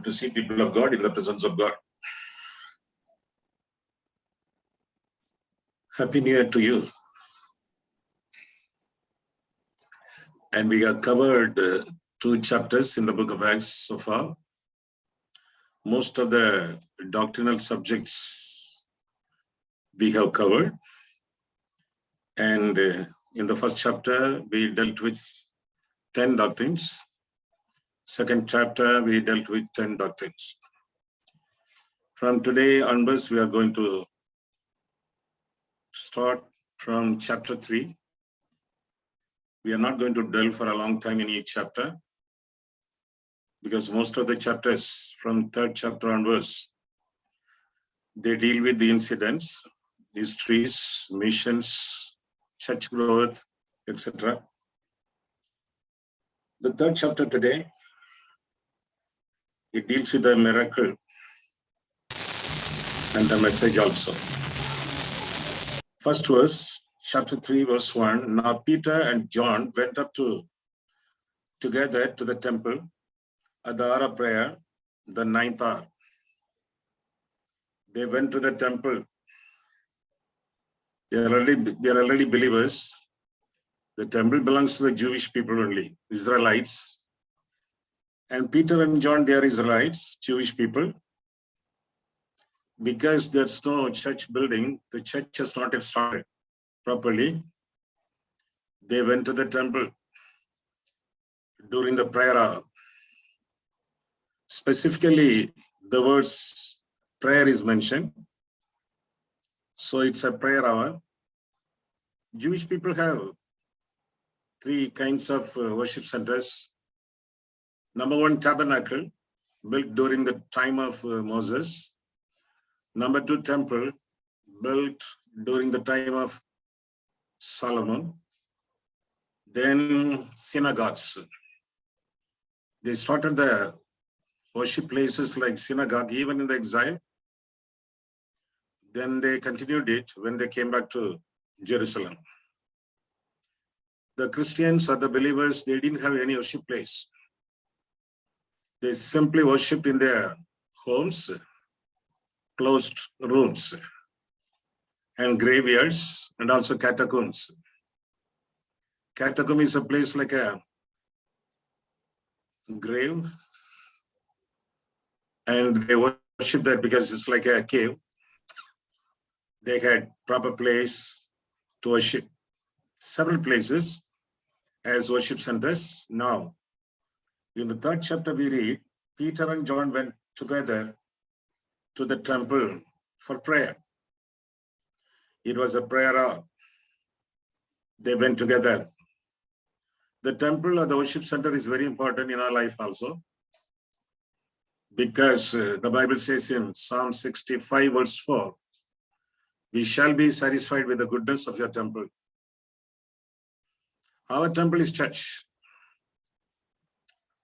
to see people of God in the presence of God. Happy New Year to you. And we have covered 2 chapters in the book of Acts so far. Most of the doctrinal subjects we have covered. And in the first chapter, we dealt with 10 doctrines. Second chapter, we dealt with 10 doctrines. From today onwards, we are going to start from chapter 3. We are not going to dwell for a long time in each chapter, because most of the chapters from 3rd chapter onwards, they deal with the incidents, histories, missions, church growth, etc. The 3rd chapter today, it deals with the miracle and the message also. First verse, chapter 3, verse 1. Now Peter and John went up together to the temple at the hour of prayer, the 9th hour. They went to the temple. They are already believers. The temple belongs to the Jewish people only, Israelites. And Peter and John, they are Israelites, Jewish people. Because there's no church building, the church has not yet started properly. They went to the temple during the prayer hour. Specifically, the words prayer is mentioned. So it's a prayer hour. Jewish people have 3 kinds of worship centers. Number 1, tabernacle, built during the time of Moses. Number 2, temple, built during the time of Solomon. Then synagogues. They started the worship places like synagogue even in the exile. Then they continued it when they came back to Jerusalem. The Christians or the believers, they didn't have any worship place. They simply worshipped in their homes, closed rooms, and graveyards, and also catacombs. Catacomb is a place like a grave, and they worship there because it's like a cave. They had proper place to worship. Several places as worship centers. Now, in the 3rd chapter we read, Peter and John went together to the temple for prayer. It was a prayer hour. They went together. The temple or the worship center is very important in our life also, because the Bible says in Psalm 65 verse 4, we shall be satisfied with the goodness of your temple. Our temple is church.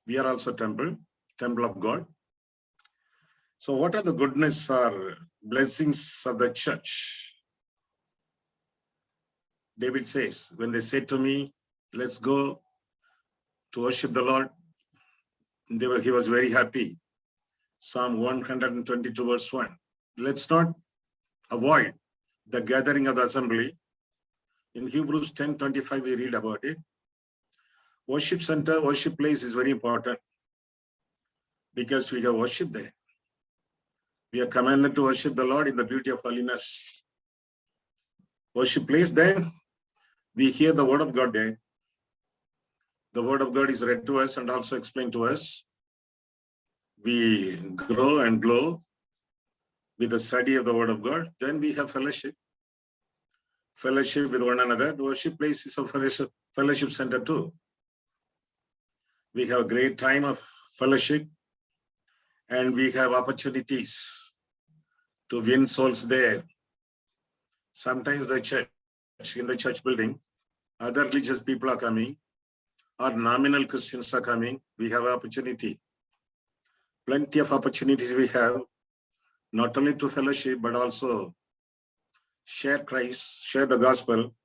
We are also temple of God. So what are the goodness or blessings of the church? David says, when they say to me, let's go to worship the Lord, he was very happy. Psalm 122 verse 1. Let's not avoid the gathering of the assembly. In Hebrews 10:25 we read about it. Worship center, worship place is very important because we have worship there. We are commanded to worship the Lord in the beauty of holiness. Worship place, then we hear the word of God there. The word of God is read to us and also explained to us. We grow and glow with the study of the word of God. Then we have fellowship with one another. The worship place is a fellowship center too. We have a great time of fellowship, and we have opportunities to win souls there. Sometimes in the church building, other religious people are coming, or nominal Christians are coming. We have an opportunity. Plenty of opportunities we have, not only to fellowship, but also share Christ, share the gospel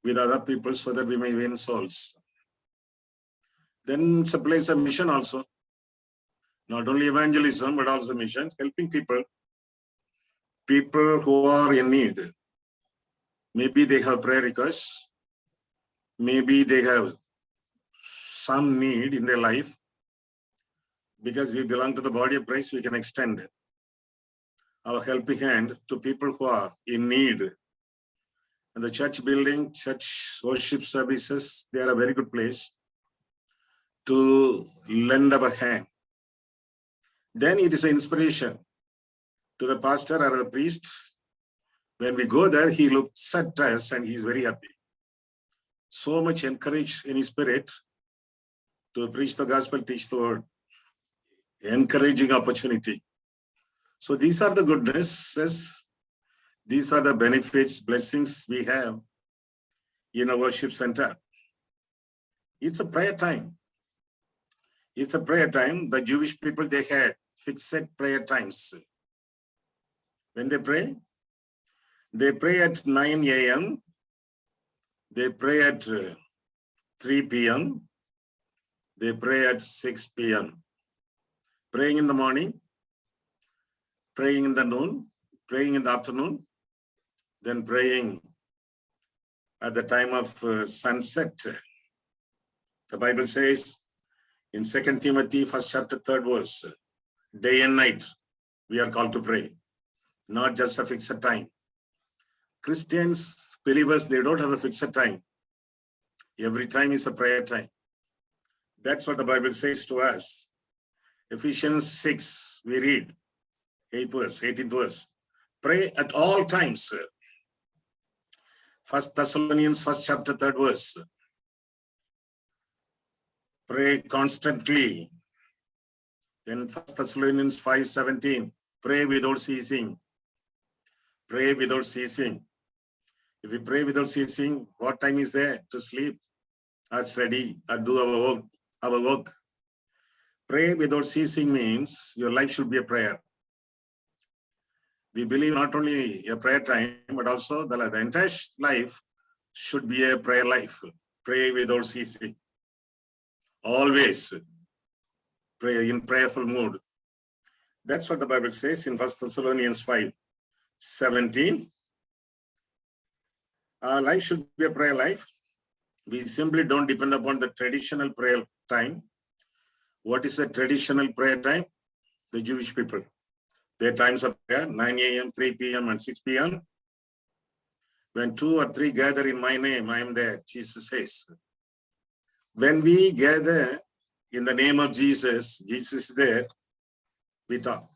with other people so that we may win souls. Then it's a place of mission also. Not only evangelism, but also mission, helping people who are in need. Maybe they have prayer requests. Maybe they have some need in their life. Because we belong to the body of Christ, we can extend our helping hand to people who are in need. And the church building, church worship services, they are a very good place to lend our hand. Then it is an inspiration to the pastor or the priest. When we go there, he looks at us and he's very happy. So much encouraged in his spirit to preach the gospel, teach the word. Encouraging opportunity. So these are the goodnesses. These are the benefits, blessings we have in a worship center. It's a prayer time. It's a prayer time. The Jewish people, they had fixed prayer times. When they pray at 9 a.m., they pray at 3 p.m., they pray at 6 p.m. Praying in the morning, praying in the noon, praying in the afternoon, then praying at the time of sunset. The Bible says in 2 Timothy, 1st chapter, 3rd verse, day and night, we are called to pray, not just a fixed time. Christians, believers, they don't have a fixed time. Every time is a prayer time. That's what the Bible says to us. Ephesians 6, we read, 8th verse, 18th verse. Pray at all times. 1 Thessalonians, 1st chapter, 3rd verse. Pray constantly. In 1 Thessalonians 5:17, pray without ceasing. Pray without ceasing. If we pray without ceasing, what time is there to sleep, or study, or do our work? Pray without ceasing means your life should be a prayer. We believe not only a prayer time, but also the entire life should be a prayer life. Pray without ceasing. Always pray in prayerful mood. That's what the Bible says in 1 Thessalonians 5:17. Our life should be a prayer life. We simply don't depend upon the traditional prayer time. What is the traditional prayer time? The Jewish people. Their times of prayer, 9 a.m., 3 p.m., and 6 p.m. When 2 or 3 gather in my name, I am there, Jesus says. When we gather in the name of Jesus, Jesus is there, we talk.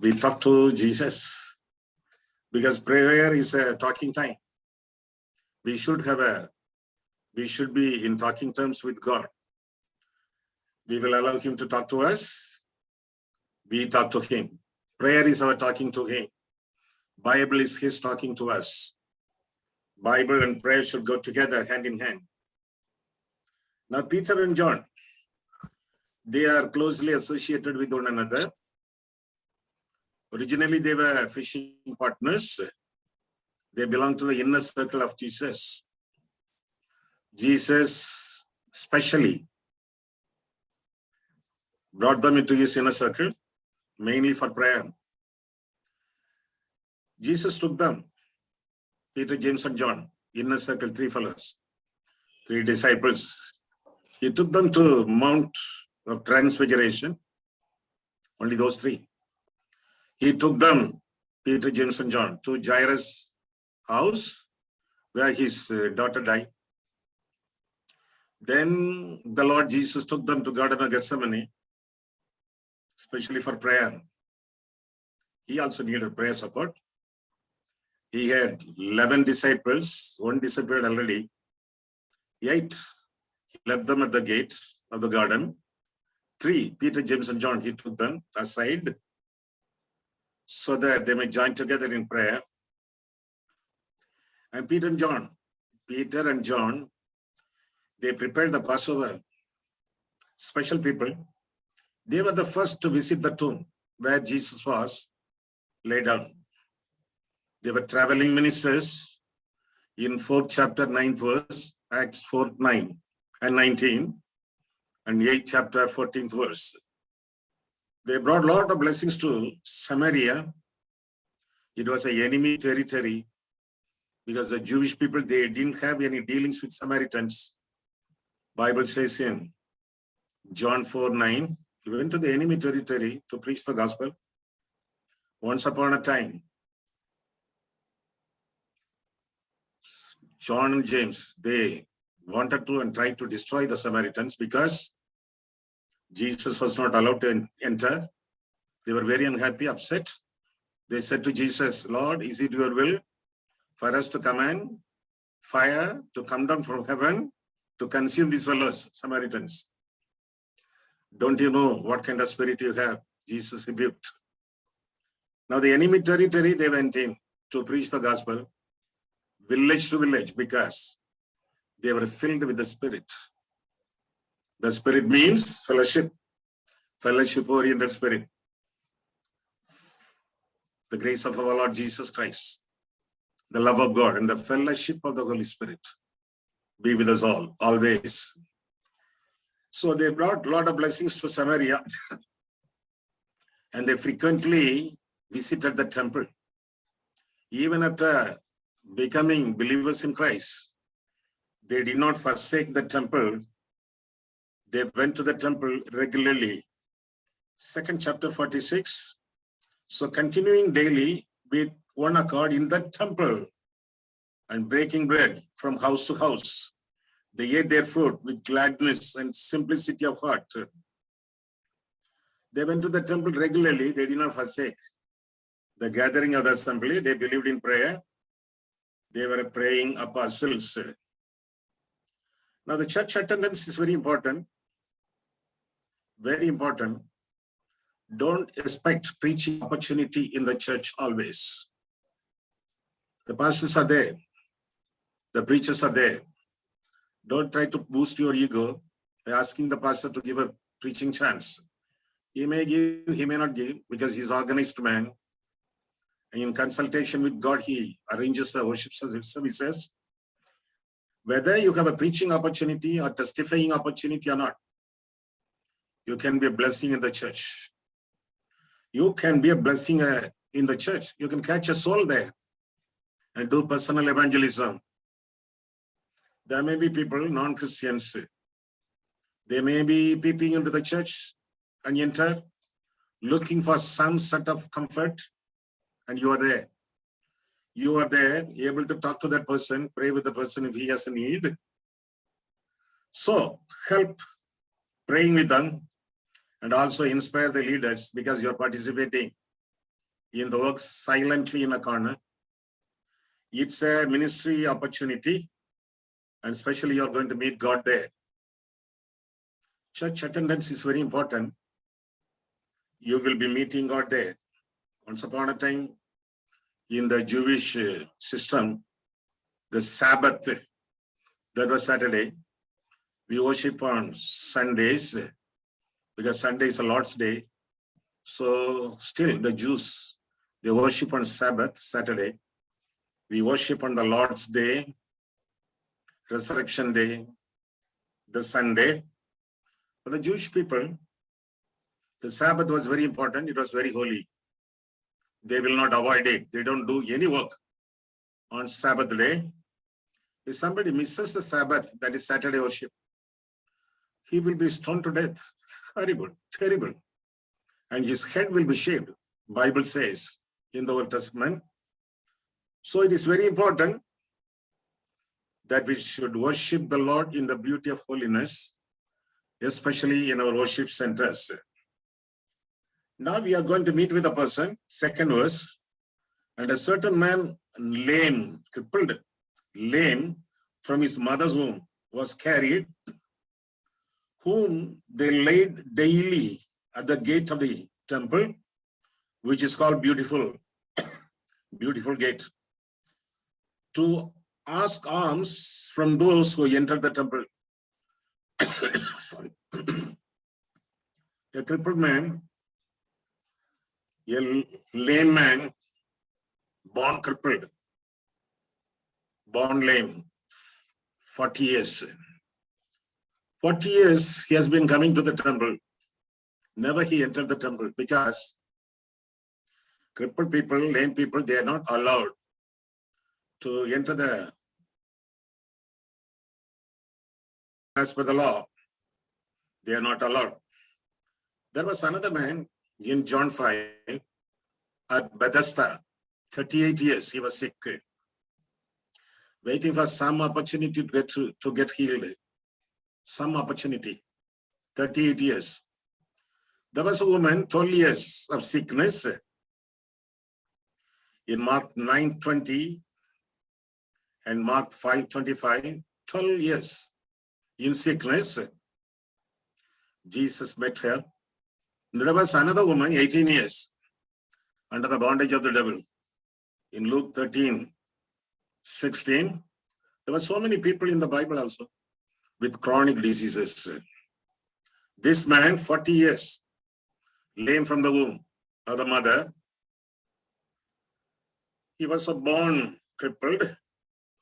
We talk to Jesus. Because prayer is a talking time. We should be in talking terms with God. We will allow him to talk to us. We talk to him. Prayer is our talking to him. Bible is his talking to us. Bible and prayer should go together, hand in hand. Now, Peter and John, they are closely associated with one another. Originally, they were fishing partners. They belonged to the inner circle of Jesus. Jesus specially brought them into his inner circle, mainly for prayer. Jesus took them, Peter, James, and John, inner circle, 3 fellows, 3 disciples. He took them to Mount of Transfiguration, only those 3. He took them, Peter, James, and John, to Jairus' house, where his daughter died. Then the Lord Jesus took them to Garden of Gethsemane, especially for prayer. He also needed prayer support. He had 11 disciples, 1 disciple already. 8, he left them at the gate of the garden. 3, Peter, James, and John, he took them aside so that they may join together in prayer. And Peter and John, they prepared the Passover. Special people. They were the first to visit the tomb where Jesus was laid down. They were traveling ministers in 4th chapter, 9th verse, Acts 4, 9 and 19, and 8th chapter, 14th verse. They brought a lot of blessings to Samaria. It was an enemy territory because the Jewish people, they didn't have any dealings with Samaritans. Bible says in John 4:9, he went to the enemy territory to preach the gospel. Once upon a time, John and James, they wanted to and tried to destroy the Samaritans because Jesus was not allowed to enter. They were very unhappy, upset. They said to Jesus, Lord, is it your will for us to command fire to come down from heaven to consume these fellows, Samaritans? Don't you know what kind of spirit you have? Jesus rebuked. Now the enemy territory, they went in to preach the gospel, village to village, because they were filled with the Spirit. The Spirit means fellowship, fellowship-oriented spirit. The grace of our Lord Jesus Christ, the love of God, and the fellowship of the Holy Spirit be with us all, always. So they brought a lot of blessings to Samaria, and they frequently visited the temple. Even after becoming believers in Christ, they did not forsake the temple. They went to the temple regularly. 2nd chapter 46. So continuing daily with one accord in the temple and breaking bread from house to house, they ate their food with gladness and simplicity of heart. They went to the temple regularly. They did not forsake the gathering of the assembly. They believed in prayer. They were praying apostles. Now the church attendance is very important. Very important. Don't expect preaching opportunity in the church always. The pastors are there. The preachers are there. Don't try to boost your ego by asking the pastor to give a preaching chance. He may give, he may not give, because he's an organized man. And in consultation with God, he arranges the worship services. Whether you have a preaching opportunity or testifying opportunity or not, you can be a blessing in the church. You can be a blessing in the church. You can catch a soul there and do personal evangelism. There may be people, non-Christians, they may be peeping into the church and enter, looking for some sort of comfort, and you are there. You are there, able to talk to that person, pray with the person if he has a need. So help praying with them and also inspire the leaders, because you are participating in the work silently in a corner. It's a ministry opportunity, and especially you're going to meet God there. Church attendance is very important. You will be meeting God there. Once upon a time, in the Jewish system, the Sabbath, that was Saturday. We worship on Sundays, because Sunday is the Lord's Day. So still the Jews, they worship on Sabbath, Saturday. We worship on the Lord's Day, Resurrection Day, the Sunday. For the Jewish people, the Sabbath was very important. It was very holy. They will not avoid it. They don't do any work on Sabbath day. If somebody misses the Sabbath, that is Saturday worship, he will be stoned to death. Horrible, terrible. And his head will be shaved, Bible says in the Old Testament. So it is very important that we should worship the Lord in the beauty of holiness, especially in our worship centers. Now we are going to meet with a person, 2nd verse, and a certain man, lame, crippled, lame from his mother's womb, was carried, whom they laid daily at the gate of the temple, which is called Beautiful, Beautiful Gate, to ask alms from those who entered the temple. Sorry. A crippled man, a lame man, born crippled, born lame, 40 years. 40 years he has been coming to the temple. Never he entered the temple because crippled people, lame people, they are not allowed to enter the, as per the law, they are not allowed. There was another man in John 5 at Bethesda, 38 years, he was sick, waiting for some opportunity to get healed. Some opportunity, 38 years. There was a woman, 12 years of sickness. In Mark 9:20 and Mark 5:25, 12 years in sickness. Jesus met her. There was another woman, 18 years, under the bondage of the devil. In Luke 13:16, there were so many people in the Bible also with chronic diseases. This man, 40 years, lame from the womb of the mother. He was a born crippled.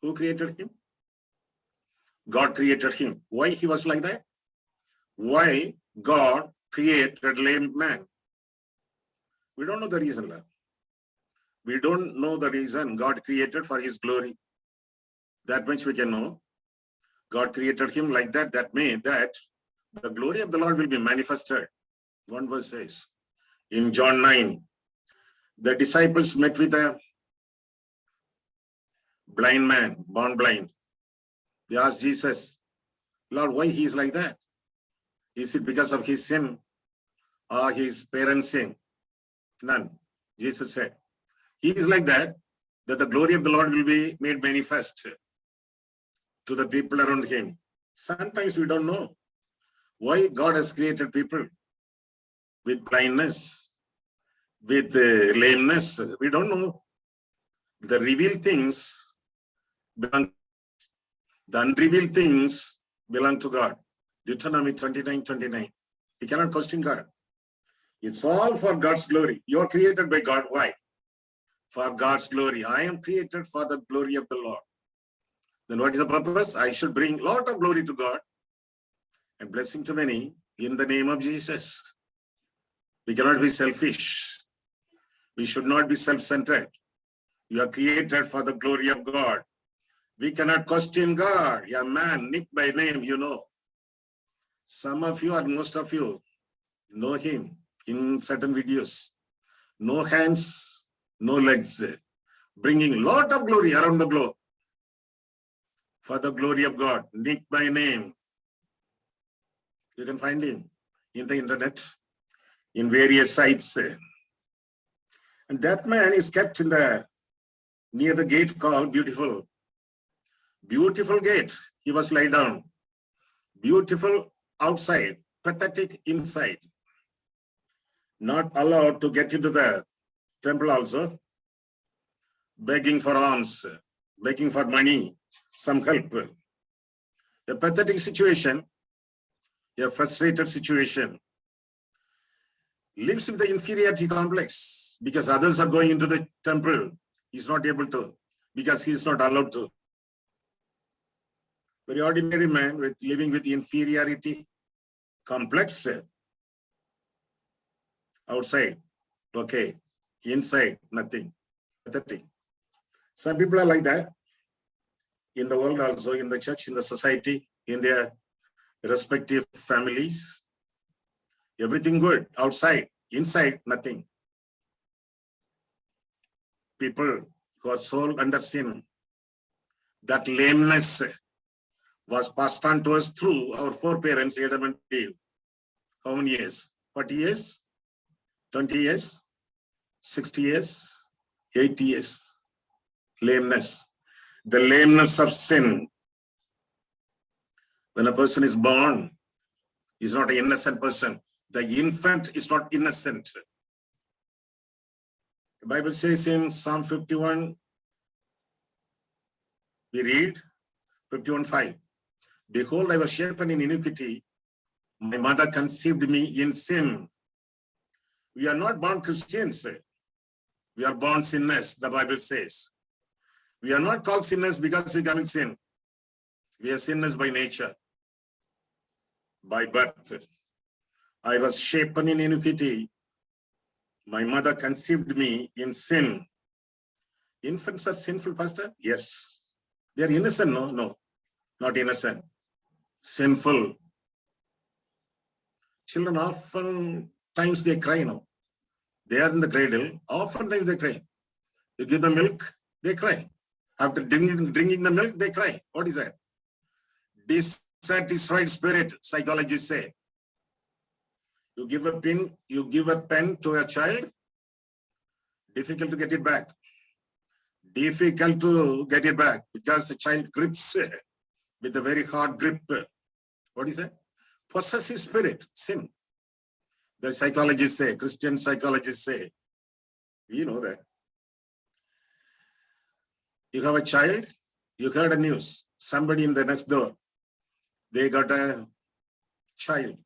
Who created him? God created him. Why he was like that? Why God created lame man? We don't know the reason. We don't know the reason God created for his glory. That much we can know. God created him like that. That means that the glory of the Lord will be manifested. One verse says, in John 9, the disciples met with a blind man, born blind. They asked Jesus, Lord, why he is like that? Is it because of his sin or his parents' sin? None. Jesus said, he is like that the glory of the Lord will be made manifest to the people around him. Sometimes we don't know why God has created people with blindness, with lameness. We don't know. The revealed things belong, the unrevealed things belong to God. Deuteronomy 29:29. You cannot question God. It's all for God's glory. You are created by God. Why? For God's glory. I am created for the glory of the Lord. Then what is the purpose? I should bring a lot of glory to God and blessing to many in the name of Jesus. We cannot be selfish. We should not be self-centered. You are created for the glory of God. We cannot question God. Yeah, man, Nick by name, you know. Some of you or most of you know him in certain videos. No hands, no legs, bringing a lot of glory around the globe for the glory of God. Nick by name. You can find him in the internet, in various sites. And that man is kept in the near the gate called Beautiful. Beautiful gate. He was laid down. Beautiful outside, pathetic inside. Not allowed to get into the temple also. Begging for alms, begging for money, some help. A pathetic situation, a frustrated situation. Lives with the inferiority complex because others are going into the temple. He's not able to because he is not allowed to. Very ordinary man with living with inferiority complex. Outside, okay. Inside, nothing. Pathetic. Some people are like that in the world also, in the church, in the society, in their respective families. Everything good outside, inside, nothing. People who are sold under sin, that lameness was passed on to us through our foreparents, Adam and Eve. How many years? 40 years? 20 years? 60 years? 80 years? Lameness. The lameness of sin. When a person is born, he's not an innocent person. The infant is not innocent. The Bible says in Psalm 51, we read 51:5. Behold, I was shapen in iniquity. My mother conceived me in sin. We are not born Christians. We are born sinners, the Bible says. We are not called sinners because we commit sin. We are sinners by nature, by birth. I was shapen in iniquity. My mother conceived me in sin. Infants are sinful, Pastor? Yes. They are innocent? No, no, not innocent. Sinful. Children often times they cry now. They are in the cradle. Oftentimes they cry. You give them milk, they cry. After drinking the milk, they cry. What is that? Dissatisfied spirit, psychologists say. You give a pen to a child, difficult to get it back. Difficult to get it back because the child grips with a very hard grip. What is that? Possessive spirit, sin. The psychologists say, Christian psychologists say, you know that. You have a child, you heard a news, somebody in the next door, they got a child.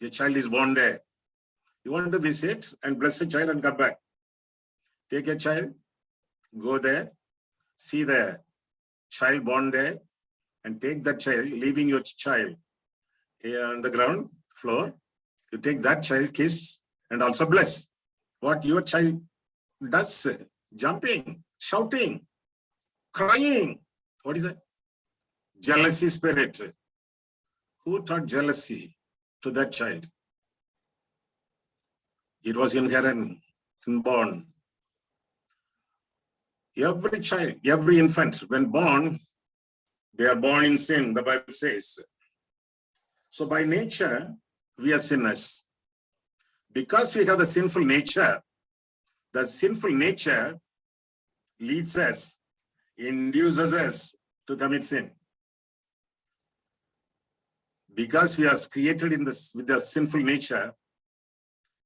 Your child is born there. You want to visit and bless the child and come back. Take a child, go there, see the child born there, and take that child, leaving your child here on the ground floor. You take that child, kiss, and also bless. What your child does, jumping, shouting, crying. What is that? Jealousy spirit. Who taught jealousy to that child? It was inherent, inborn. Every child, every infant, when born, they are born in sin, the Bible says. So by nature, we are sinners. Because we have the sinful nature leads us, induces us to commit sin. Because we are created in this with the sinful nature,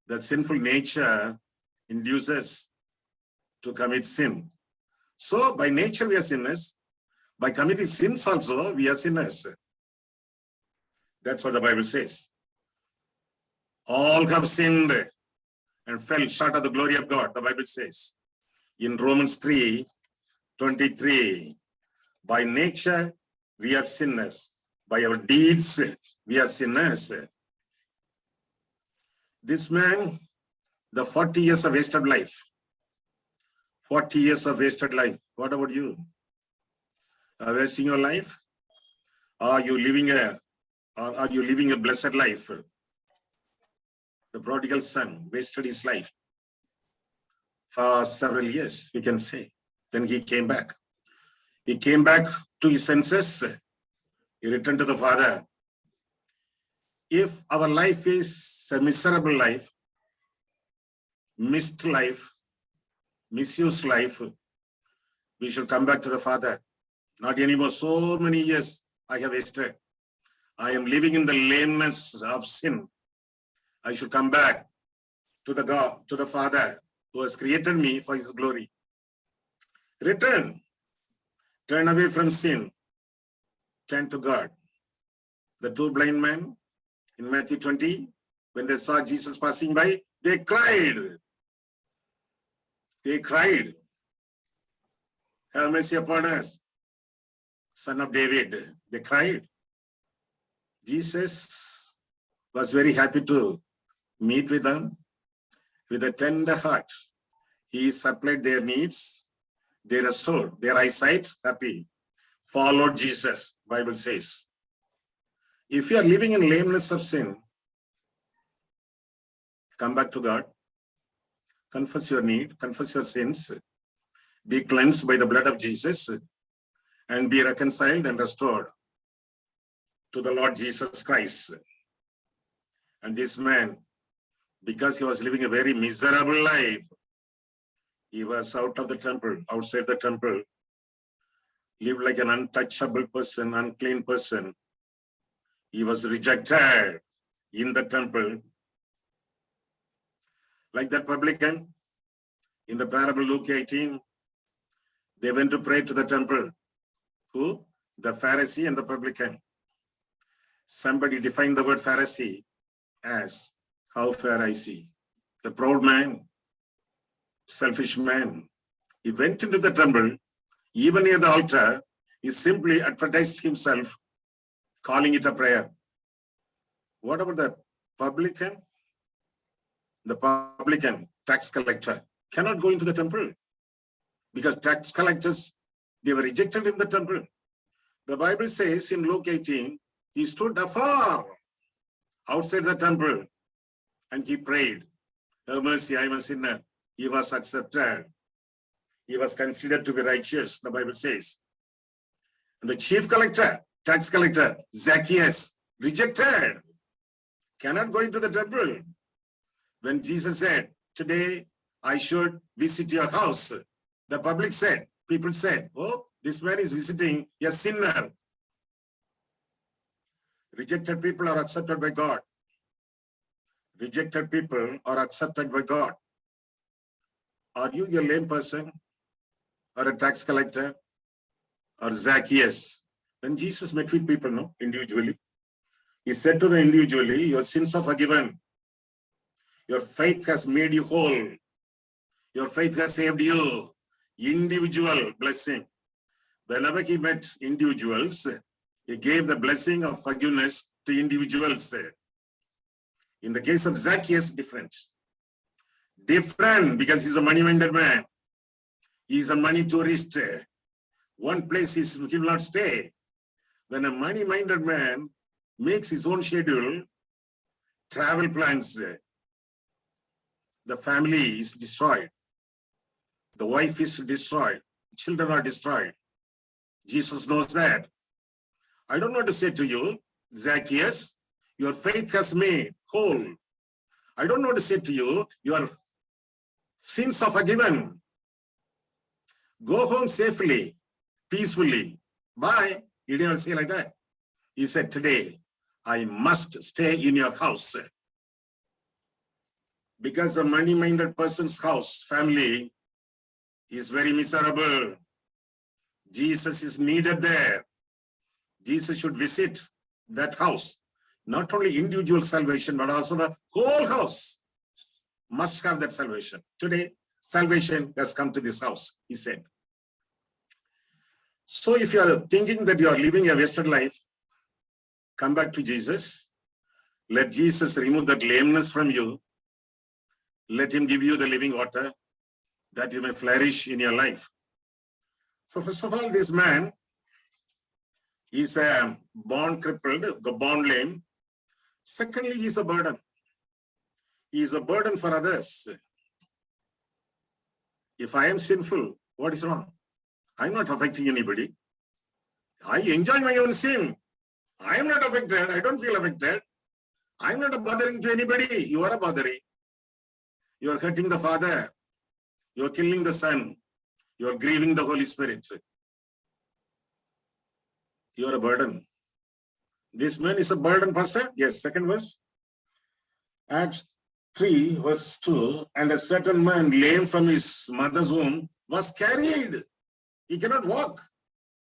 that sinful nature induces to commit sin. So by nature we are sinners. By committing sins also, we are sinners. That's what the Bible says. All have sinned and fell short of the glory of God, the Bible says. In Romans 3:23, by nature we are sinners. By our deeds, we are sinners. This man, the 40 years of wasted life. 40 years of wasted life. What about you? Are wasting your life? Are you living a blessed life? The prodigal son wasted his life for several years, we can say. Then he came back. He came back to his senses. He returned to the Father. If our life is a miserable life, missed life, misused life, we should come back to the Father. Not anymore. So many years I have wasted. I am living in the lameness of sin. I should come back to the God, to the Father who has created me for his glory. Return. Turn away from sin. Turn to God. The two blind men in Matthew 20, when they saw Jesus passing by, they cried. They cried. Have mercy upon us, Son of David. They cried. Jesus was very happy to meet with them with a tender heart. He supplied their needs. They restored their eyesight, happy. Followed Jesus, Bible says. If you are living in lameness of sin, come back to God. Confess your need, confess your sins, be cleansed by the blood of Jesus, and be reconciled and restored to the Lord Jesus Christ. And this man, because he was living a very miserable life, he was out of the temple, outside the temple, lived like an untouchable person, unclean person. He was rejected in the temple. Like that publican in the parable Luke 18, they went to pray to the temple. Who? The Pharisee and the publican. Somebody defined the word Pharisee as how fair I see. The proud man, selfish man. He went into the temple, even near the altar, he simply advertised himself, calling it a prayer. What about the publican, the publican, tax collector, cannot go into the temple because tax collectors, they were rejected in the temple. The Bible says in Luke 18, he stood afar outside the temple and he prayed, "Have mercy, I am a sinner." He was accepted. He was considered to be righteous, the Bible says. And the chief collector, tax collector, Zacchaeus, rejected, cannot go into the temple. When Jesus said, "Today I should visit your house," the public said, people said, "Oh, this man is visiting a sinner." Rejected people are accepted by God. Rejected people are accepted by God. Are you a lame person or a tax collector or Zacchaeus? When Jesus met with people, no, individually, he said to them individually, "Your sins are forgiven. Your faith has made you whole. Your faith has saved you." Individual blessing. Whenever he met individuals, he gave the blessing of forgiveness to individuals. In the case of Zacchaeus, different. Different because he's a money-minded man. He's a money tourist. One place he will not stay. When a money-minded man makes his own schedule, travel plans, the family is destroyed. The wife is destroyed. Children are destroyed. Jesus knows that. I don't want to say to you, Zacchaeus, your faith has made whole. I don't want to say to you, your sins are forgiven. Go home safely, peacefully. Bye. He didn't say like that. He said, "Today, I must stay in your house." Because the money-minded person's house, family, is very miserable. Jesus is needed there. Jesus should visit that house. Not only individual salvation, but also the whole house must have that salvation. Today, salvation has come to this house, he said. So if you are thinking that you are living a wasted life, come back to Jesus. Let Jesus remove that lameness from you. Let him give you the living water that you may flourish in your life. So first of all, this man is born crippled, born lame. Secondly, he is a burden. He is a burden for others. If I am sinful, what is wrong? I am not affecting anybody. I enjoy my own sin. I am not affected. I don't feel affected. I am not bothering to anybody. You are a bothering. You are hurting the Father. You are killing the Son. You are grieving the Holy Spirit. You are a burden. This man is a burden, Pastor? Yes, second verse. Acts 3, verse 2. And a certain man, lame from his mother's womb, was carried. He cannot walk.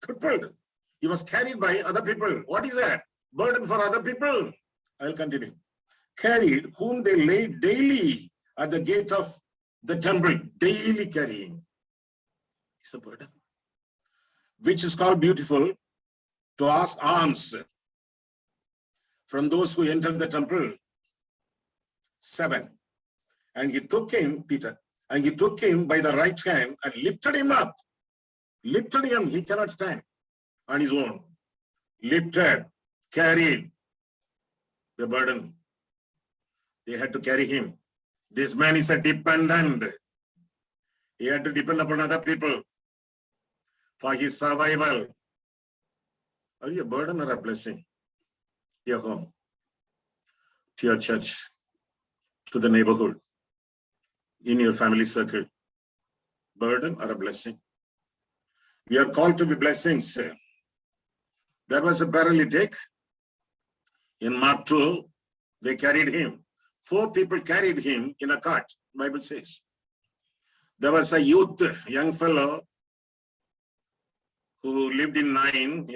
Crippled. He was carried by other people. What is that? Burden for other people. I'll continue. Carried, whom they laid daily at the gate of the temple. Daily carrying. It's a burden. Which is called beautiful to ask alms from those who entered the temple. 7. And he took him, Peter, and he took him by the right hand and lifted him up. Lifted him, he cannot stand on his own. Lifted, carried the burden. They had to carry him. This man is a dependent. He had to depend upon other people for his survival. Are you a burden or a blessing? To your home, to your church, to the neighborhood, in your family circle. Burden or a blessing? We are called to be blessings. There was a paralytic. In Mark 2, they carried him. 4 people carried him in a cart, Bible says. There was a youth, young fellow, who lived in Nain,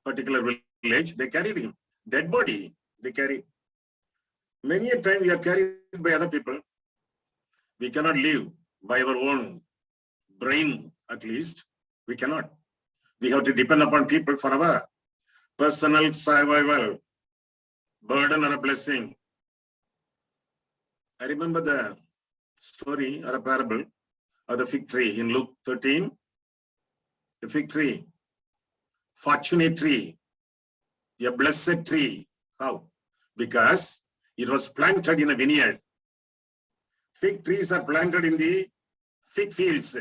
particular village. They carried him. Dead body, they carried. Many a time we are carried by other people. We cannot live by our own brain, at least. We cannot. We have to depend upon people for our personal survival. Burden or a blessing. I remember the story or a parable of the fig tree in Luke 13. The fig tree, fortunate tree, a blessed tree. How? Because it was planted in a vineyard. Fig trees are planted in the fig fields,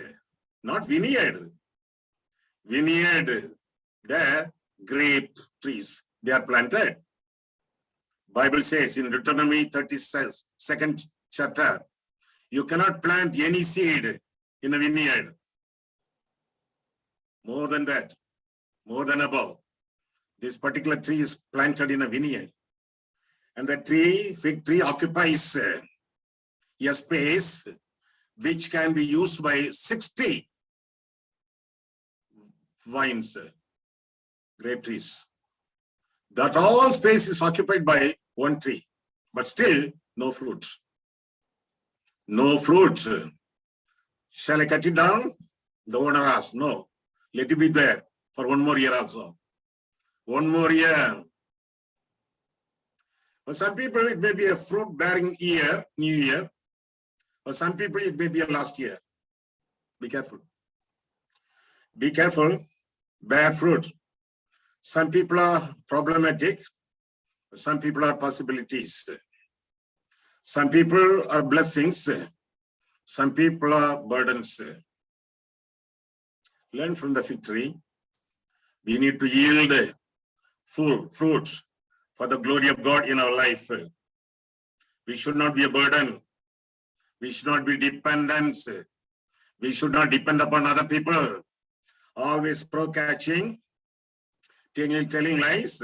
not vineyard. Vineyard, the grape trees, they are planted. Bible says in Deuteronomy 32nd chapter, you cannot plant any seed in a vineyard. More than that, more than above. This particular tree is planted in a vineyard. And the tree, fig tree, occupies a space which can be used by 60 vines, grape trees. That all space is occupied by one tree, but still no fruit. No fruit. Shall I cut it down? The owner asked, no, let it be there for one more year also. One more year. For some people, it may be a fruit-bearing year, new year. For some people, it may be a last year. Be careful. Be careful. Bear fruit. Some people are problematic. Some people are possibilities. Some people are blessings. Some people are burdens. Learn from the fig tree. We need to yield full fruit for the glory of God in our life. We should not be a burden. We should not be dependents. We should not depend upon other people. Always pro-catching, telling lies,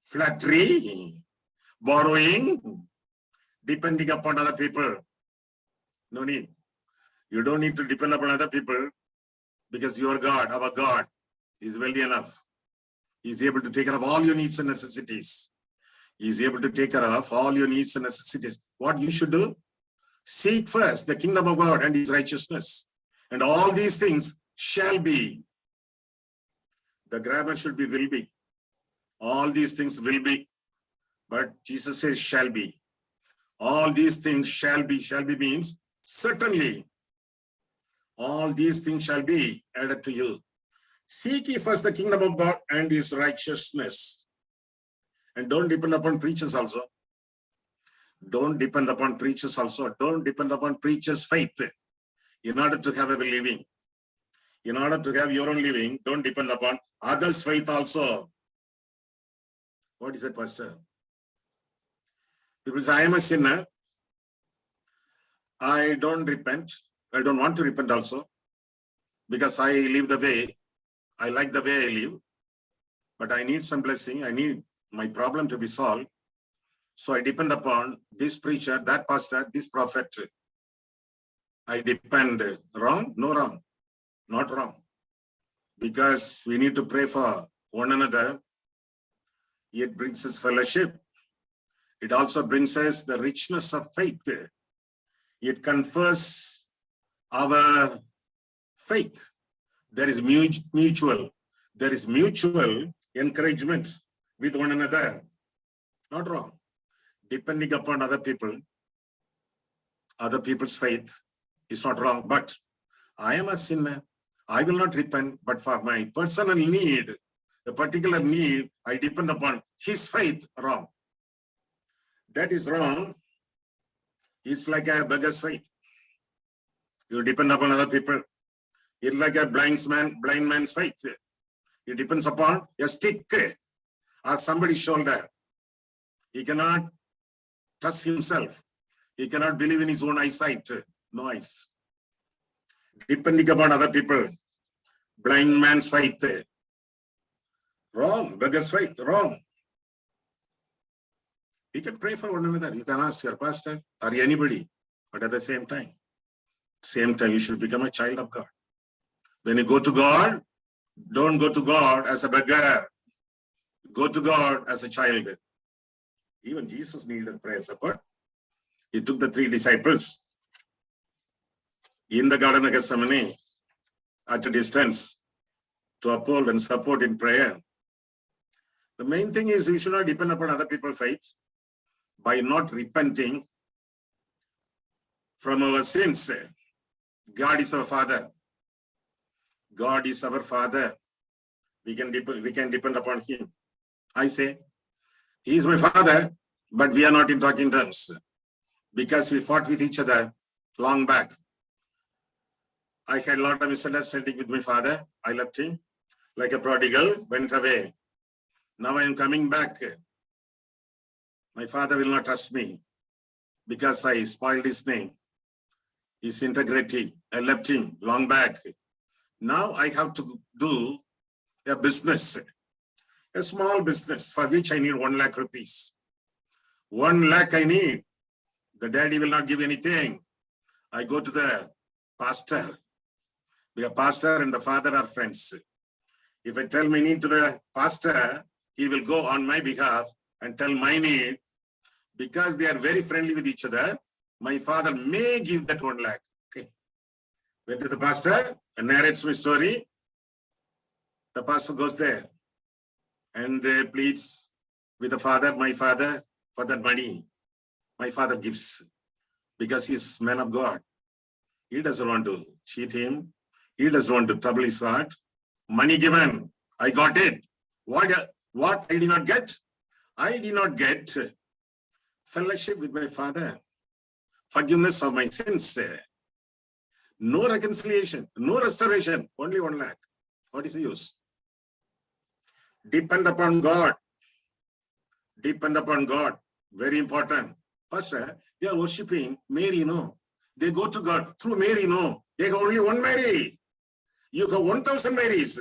flattery, borrowing, depending upon other people. No need. You don't need to depend upon other people because your God, our God, is wealthy enough. He is able to take care of all your needs and necessities. He is able to take care of all your needs and necessities. What you should do? Seek first the kingdom of God and his righteousness. And all these things shall be. The grammar should be will be. All these things will be. But Jesus says shall be. All these things shall be. Shall be means certainly. All these things shall be added to you. Seek ye first the kingdom of God and his righteousness. And don't depend upon preachers also. Don't depend upon preachers also. Don't depend upon preachers' faith in order to have a living. In order to have your own living, don't depend upon others' faith also. What is it, Pastor? People say, I am a sinner. I don't repent. I don't want to repent also. Because I live the way, I like the way I live. But I need some blessing. I need my problem to be solved. So I depend upon this preacher, that pastor, this prophet. I depend. Wrong? No wrong. Not wrong. Because we need to pray for one another. It brings us fellowship. It also brings us the richness of faith. It confers our faith. There is mutual. There is mutual encouragement with one another. Not wrong. Depending upon other people, other people's faith is not wrong. But I am a sinner. I will not repent, but for my personal need, the particular need, I depend upon his faith, wrong. That is wrong. It's like a beggar's faith. You depend upon other people. It's like a blind man's faith. It depends upon a stick or somebody's shoulder. He cannot trust himself. He cannot believe in his own eyesight. No eyes. Depending upon other people. Blind man's faith. Wrong. Beggar's faith. Wrong. We can pray for one another. You can ask your pastor or anybody. But at the same time, you should become a child of God. When you go to God, don't go to God as a beggar. Go to God as a child. Even Jesus needed prayer support. He took the 3 disciples in the Garden of Gethsemane at a distance to uphold and support in prayer. The main thing is we should not depend upon other people's faith by not repenting from our sins. God is our Father. God is our Father. We can depend upon Him. I say, He is my Father, but we are not in talking terms because we fought with each other long back. I had a lot of misunderstanding with my father. I left him like a prodigal, went away. Now I am coming back. My father will not trust me because I spoiled his name, his integrity. I left him long back. Now I have to do a business, a small business for which I need 1 lakh rupees. 1 lakh I need. The daddy will not give anything. I go to the pastor. The pastor and the father are friends. If I tell my need to the pastor, he will go on my behalf and tell my need. Because they are very friendly with each other, my father may give that 1 lakh. Okay. Went to the pastor and narrates my story. The pastor goes there and pleads with the father, my father, for that money. My father gives because he's man of God. He doesn't want to cheat him. He doesn't want to trouble his heart. Money given. I got it. What I did not get? I did not get fellowship with my father. Forgiveness of my sins. No reconciliation. No restoration. Only 1 lakh. What is the use? Depend upon God. Depend upon God. Very important. Pastor, they are worshipping Mary, no. They go to God through Mary, no. They have only one Mary. You have 1,000 Marys.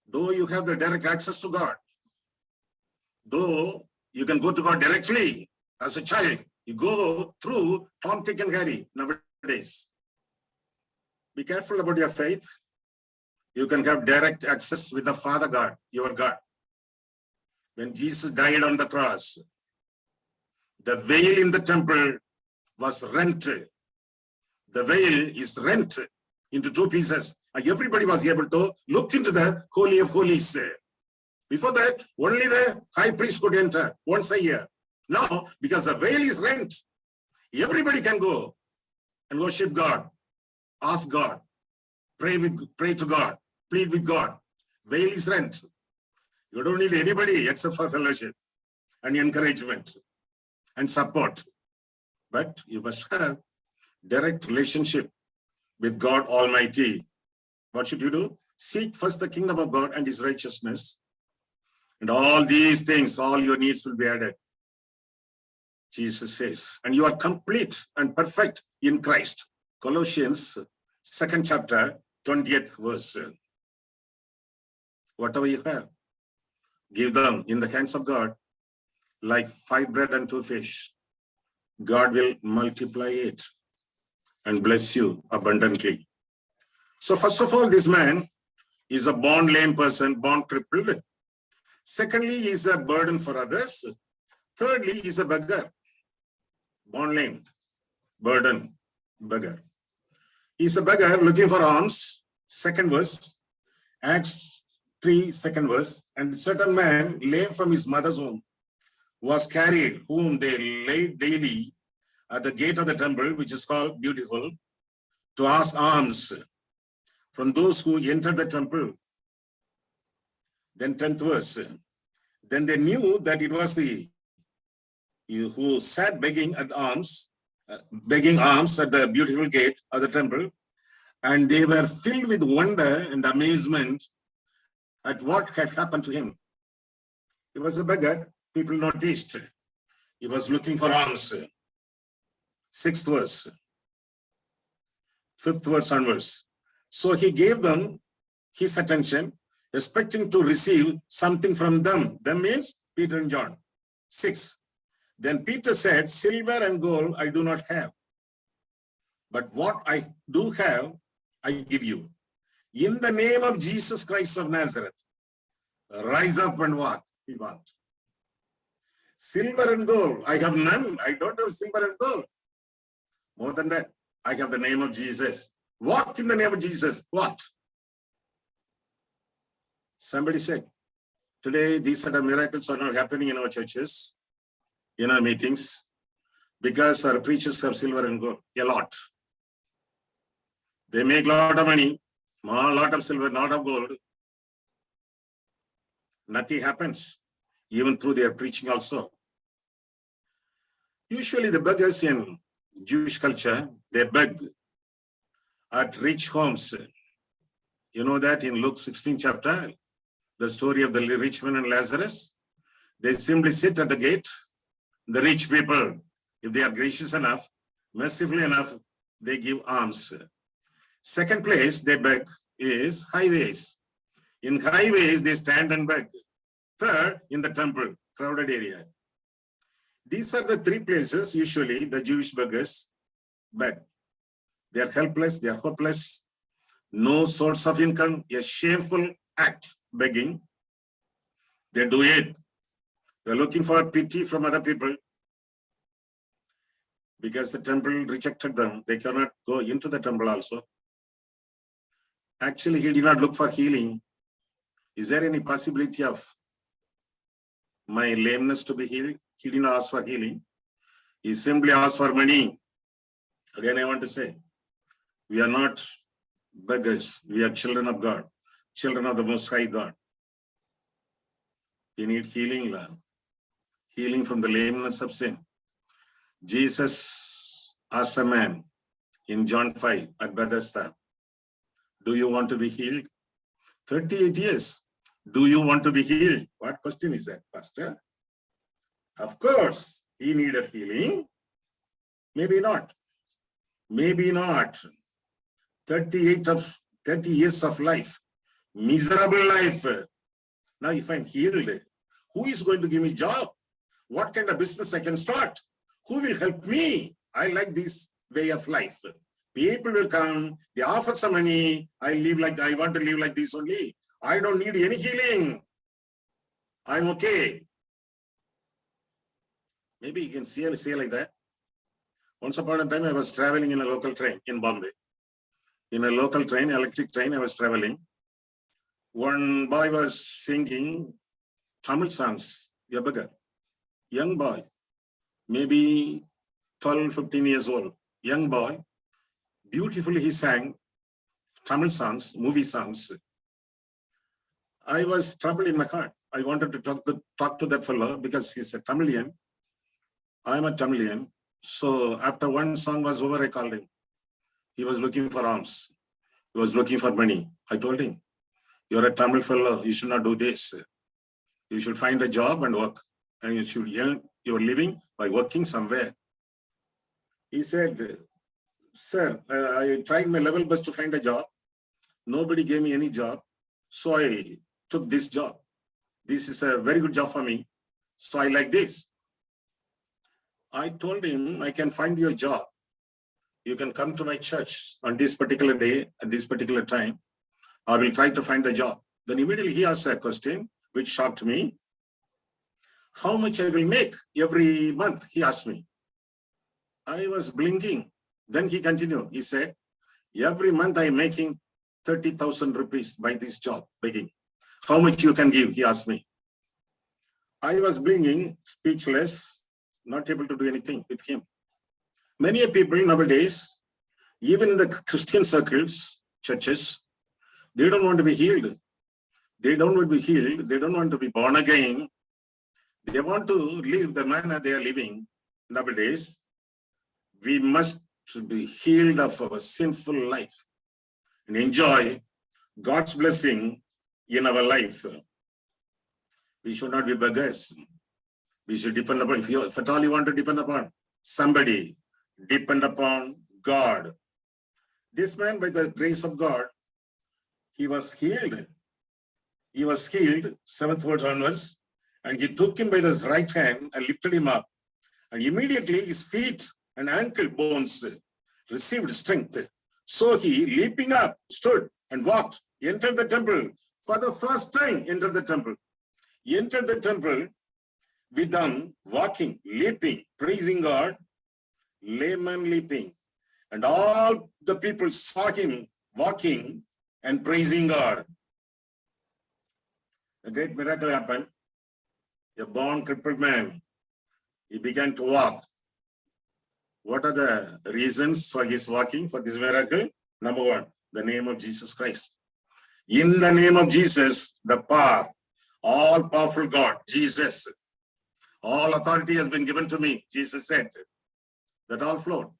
Though you have the direct access to God, though you can go to God directly as a child, you go through Tom, Dick, and Harry nowadays. Be careful about your faith. You can have direct access with the Father God, your God. When Jesus died on the cross, the veil in the temple was rent. The veil is rent into 2 pieces. And everybody was able to look into the Holy of Holies. Before that, only the high priest could enter once a year. Now, because the veil is rent, everybody can go and worship God, ask God, pray to God, plead with God. Veil is rent. You don't need anybody except for fellowship and encouragement and support. But you must have direct relationship with God Almighty. What should you do? Seek first the kingdom of God and His righteousness. And all these things, all your needs will be added. Jesus says, and you are complete and perfect in Christ. Colossians 2nd chapter, 20th verse. Whatever you have, give them in the hands of God, like 5 bread and 2 fish. God will multiply it and bless you abundantly. So first of all, this man is a born lame person, born crippled. Secondly, he is a burden for others. Thirdly, he is a beggar. Born lame, burden, beggar. He is a beggar looking for alms. 2nd verse, Acts 3, 2nd verse. And a certain man, lame from his mother's womb, was carried, whom they laid daily at the gate of the temple, which is called Beautiful, to ask alms from those who entered the temple. Then 10th verse. Then they knew that it was he who sat begging alms at the beautiful gate of the temple, and they were filled with wonder and amazement at what had happened to him. He was a beggar. People noticed. He was looking for alms. 6th verse. 5th verse onwards. So he gave them his attention, expecting to receive something from them. Them means Peter and John. 6. Then Peter said, silver and gold I do not have, but what I do have, I give you. In the name of Jesus Christ of Nazareth, rise up and walk. He walked. Silver and gold, I have none. I don't have silver and gold. More than that, I have the name of Jesus. Walk in the name of Jesus. What? Somebody said, today these sort of miracles are not happening in our churches, in our meetings. because our preachers have silver and gold, a lot. They make a lot of money, a lot of silver, lot of gold. Nothing happens, even through their preaching also. Usually the beggars in Jewish culture, they beg at rich homes. You know that in Luke 16 chapter, the story of the rich man and Lazarus, they simply sit at the gate. The rich people, if they are gracious enough, merciful enough, they give alms. Second place they beg is highways. In highways, they stand and beg. Third, in the temple, crowded area. These are the three places usually the Jewish beggars beg. They are helpless, they are hopeless, no source of income, a shameful act, begging. They do it. They're looking for pity from other people. Because the temple rejected them, they cannot go into the temple also. Actually, he did not look for healing. Is there any possibility of my lameness to be healed? He did not ask for healing. He simply asked for money. Again, I want to say, we are not beggars. We are children of God, children of the Most High God. We need healing, healing from the lameness of sin. Jesus asked a man in John 5 at Bethesda, do you want to be healed? 38 years. Do you want to be healed? What question is that, Pastor? Of course, he needed healing. Maybe not. Maybe not. 30 years of life. Miserable life. Now, if I'm healed, who is going to give me a job? What kind of business I can start? Who will help me? I like this way of life. People will come, they offer some money. I want to live like this only. I don't need any healing. I'm okay. Maybe you can say like that. Once upon a time, I was traveling in a local train in Bombay. In a local train, electric train, I was traveling. One boy was singing Tamil songs, a beggar, young boy, maybe 12, 15 years old, young boy. Beautifully he sang Tamil songs, movie songs. I was troubled in my heart. I wanted to talk to that fellow because he's a Tamilian. I'm a Tamilian. So after one song was over, I called him. He was looking for alms. He was looking for money. I told him, you're a Tamil fellow. You should not do this. You should find a job and work. And you should earn your living by working somewhere. He said, sir, I tried my level best to find a job. Nobody gave me any job. So I took this job. This is a very good job for me. So I like this. I told him, I can find you a job. You can come to my church on this particular day, at this particular time. I will try to find a job. Then immediately he asked a question, which shocked me. How much I will make every month, he asked me. I was blinking. Then he continued. He said, every month I'm making 30,000 rupees by this job, begging. How much you can give, he asked me. I was blinking, speechless, not able to do anything with him. Many people nowadays, even in the Christian circles, churches, they don't want to be healed. They don't want to be healed. They don't want to be born again. They want to live the manner they are living nowadays. We must be healed of our sinful life and enjoy God's blessing in our life. We should not be beggars. We should depend upon, if at all you want to depend upon somebody, depend upon God. This man, by the grace of God, he was healed. He was healed, 7th verse onwards, and he took him by his right hand and lifted him up. And immediately his feet and ankle bones received strength. So he, leaping up, stood and walked, entered the temple. For the first time, entered the temple. He entered the temple with them walking, leaping, praising God, layman leaping. And all the people saw him walking and praising God. A great miracle happened. A born crippled man, he began to walk. What are the reasons for his walking, for this miracle? Number one, the name of Jesus Christ. In the name of Jesus, the power, all powerful God, Jesus, all authority has been given to me, Jesus said. That all flowed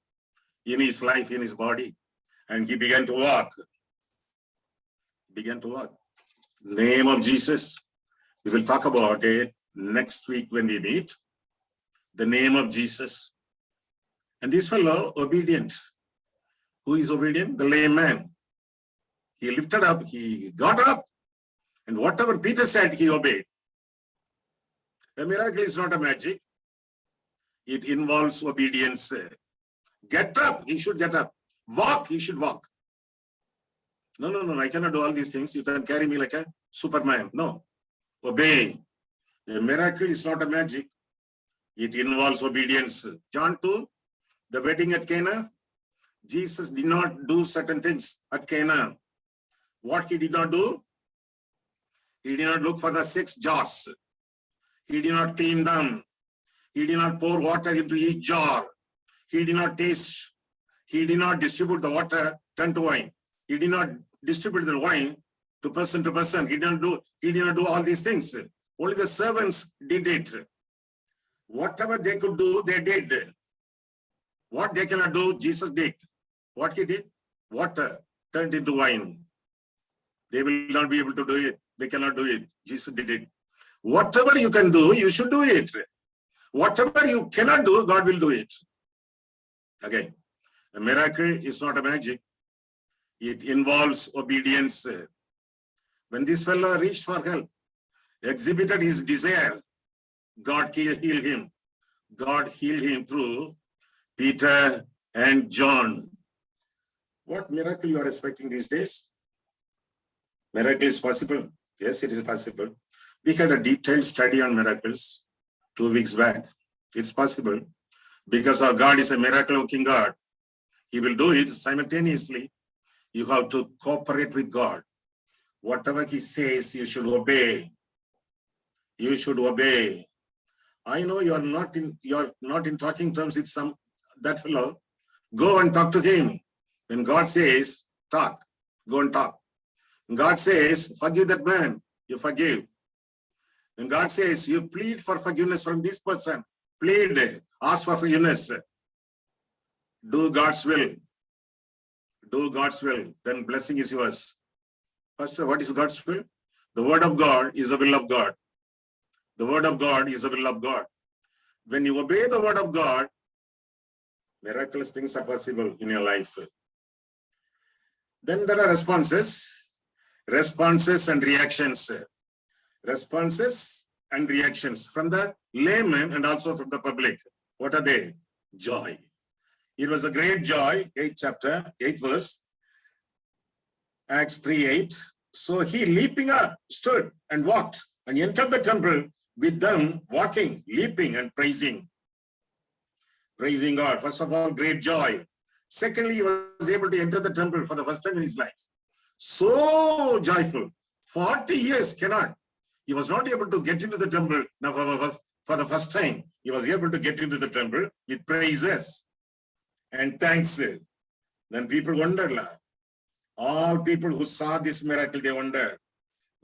in his life, in his body. And he began to walk. Name of Jesus. We will talk about it next week when we meet. The name of Jesus. And this fellow, obedient. Who is obedient? The lame man. He lifted up, he got up, and whatever Peter said, he obeyed. A miracle is not a magic. It involves obedience. Get up, he should get up. Walk, he should walk. No, I cannot do all these things. You can carry me like a Superman. No, obey. A miracle is not a magic. It involves obedience. John 2, the wedding at Cana. Jesus did not do certain things at Cana. What he did not do? He did not look for the 6 jars. He did not clean them. He did not pour water into each jar. He did not taste. He did not distribute the water turned to wine. He did not distribute the wine to person. He did not do all these things. Only the servants did it. Whatever they could do, they did. What they cannot do, Jesus did. What he did? Water turned into wine. They will not be able to do it. They cannot do it. Jesus did it. Whatever you can do, you should do it. Whatever you cannot do, God will do it. Again, a miracle is not a magic. It involves obedience. When this fellow reached for help, exhibited his desire, God healed him. God healed him through Peter and John. What miracle you are expecting these days? Miracle is possible. Yes, it is possible. We had a detailed study on miracles 2 weeks back. It's possible because our God is a miracle-working God. He will do it simultaneously. You have to cooperate with God. Whatever he says, you should obey. You should obey. I know you are not in talking terms with that fellow. Go and talk to him. When God says, talk, go and talk. When God says, forgive that man, you forgive. When God says, you plead for forgiveness from this person, plead, ask for forgiveness. Do God's will. Do God's will. Then blessing is yours. Pastor, what is God's will? The word of God is the will of God. The word of God is the will of God. When you obey the word of God, miraculous things are possible in your life. Then there are responses and reactions. Responses and reactions from the layman and also from the public. What are they? Joy. It was a great joy, 8th chapter, 8th verse, Acts 3:8. So he leaping up, stood and walked and entered the temple with them, walking, leaping and praising. Praising God. First of all, great joy. Secondly, he was able to enter the temple for the first time in his life. So joyful. 40 years cannot. He was not able to get into the temple. Now, for the first time, he was able to get into the temple with praises and thanks. Then people wondered. All people who saw this miracle, they wondered.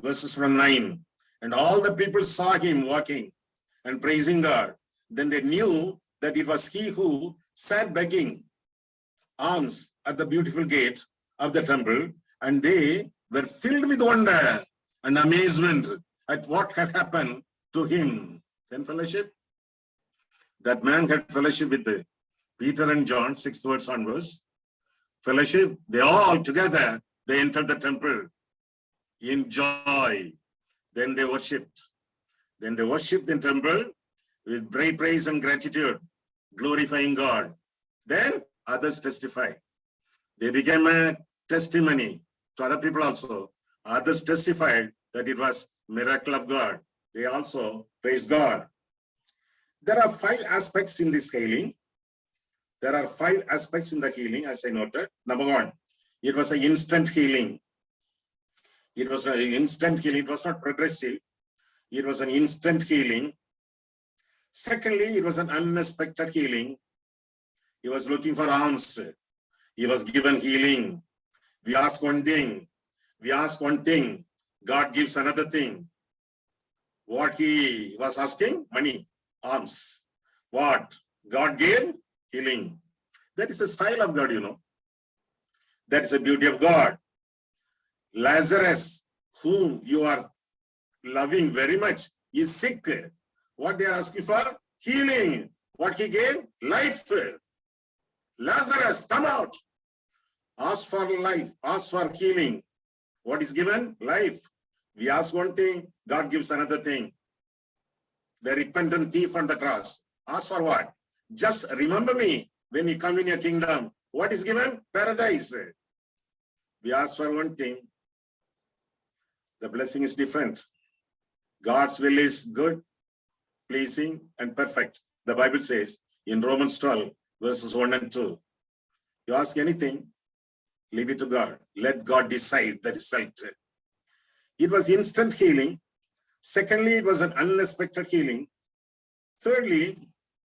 Verses from 9. And all the people saw him walking and praising God. Then they knew that it was he who sat begging alms at the beautiful gate of the temple. And they were filled with wonder and amazement at what had happened to him. Then fellowship. That man had fellowship with Peter and John, 6th verse onwards. Fellowship, they all together, they entered the temple in joy. Then they worshipped. Then they worshipped in temple with great praise and gratitude, glorifying God. Then others testified. They became a testimony to other people also. Others testified that it was miracle of God. They also praised God. There are 5 aspects in this healing. There are 5 aspects in the healing, as I noted. Number 1, it was an instant healing. It was an instant healing. It was not progressive. It was an instant healing. Secondly, it was an unexpected healing. He was looking for alms. He was given healing. We ask one thing. We ask one thing. God gives another thing. What he was asking? Money, alms. What? God gave? Healing. That is the style of God, you know. That is the beauty of God. Lazarus, whom you are loving very much, is sick. What they are asking for? Healing. What he gave? Life. Lazarus, come out. Ask for life. Ask for healing. What is given? Life. We ask one thing, God gives another thing. The repentant thief on the cross. Ask for what? Just remember me when you come in your kingdom. What is given? Paradise. We ask for one thing. The blessing is different. God's will is good, pleasing, and perfect. The Bible says in Romans 12, verses 1 and 2. You ask anything, leave it to God. Let God decide the result. It was instant healing. Secondly, it was an unexpected healing. Thirdly,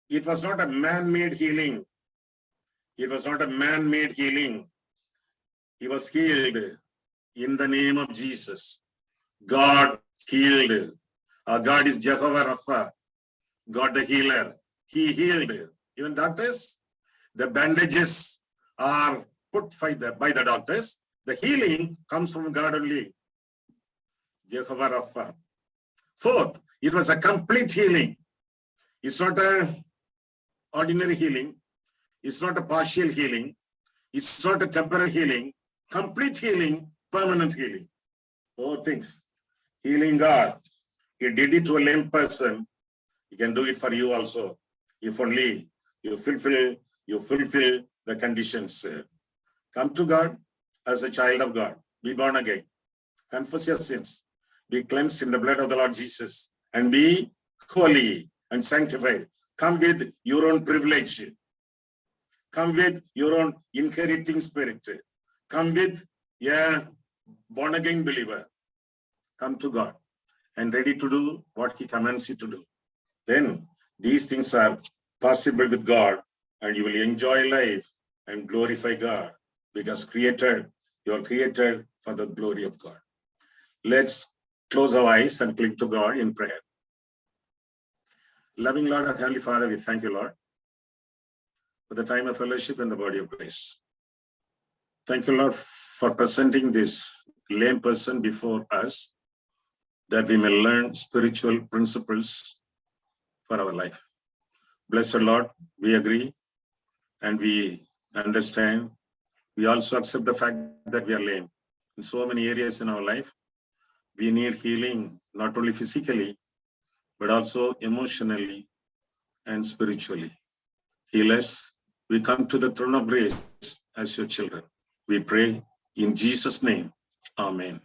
it was not a man-made healing. It was not a man-made healing. He was healed in the name of Jesus. God healed. God is Jehovah Rapha, God the healer. He healed. Even doctors, the bandages are put by the doctors. The healing comes from God only. Jehovah Rapha. Fourth, it was a complete healing. It's not an ordinary healing. It's not a partial healing. It's not a temporary healing. Complete healing, permanent healing. Four things. Healing God. He did it to a lame person. He can do it for you also. If only you fulfill the conditions. Come to God as a child of God. Be born again. Confess your sins. Be cleansed in the blood of the Lord Jesus. And be holy and sanctified. Come with your own privilege. Come with your own inheriting spirit. Come with a born again believer. Come to God and ready to do what he commands you to do. Then these things are possible with God, and you will enjoy life and glorify God, because you are created for the glory of God. Let's close our eyes and cling to God in prayer. Loving Lord, our Heavenly Father, we thank you, Lord, for the time of fellowship in the body of grace. Thank you, Lord, for presenting this lame person before us, that we may learn spiritual principles for our life. Blessed Lord, we agree and we understand. We also accept the fact that we are lame in so many areas in our life. We need healing, not only physically, but also emotionally and spiritually. Heal us. We come to the throne of grace as your children. We pray in Jesus' name. Amen.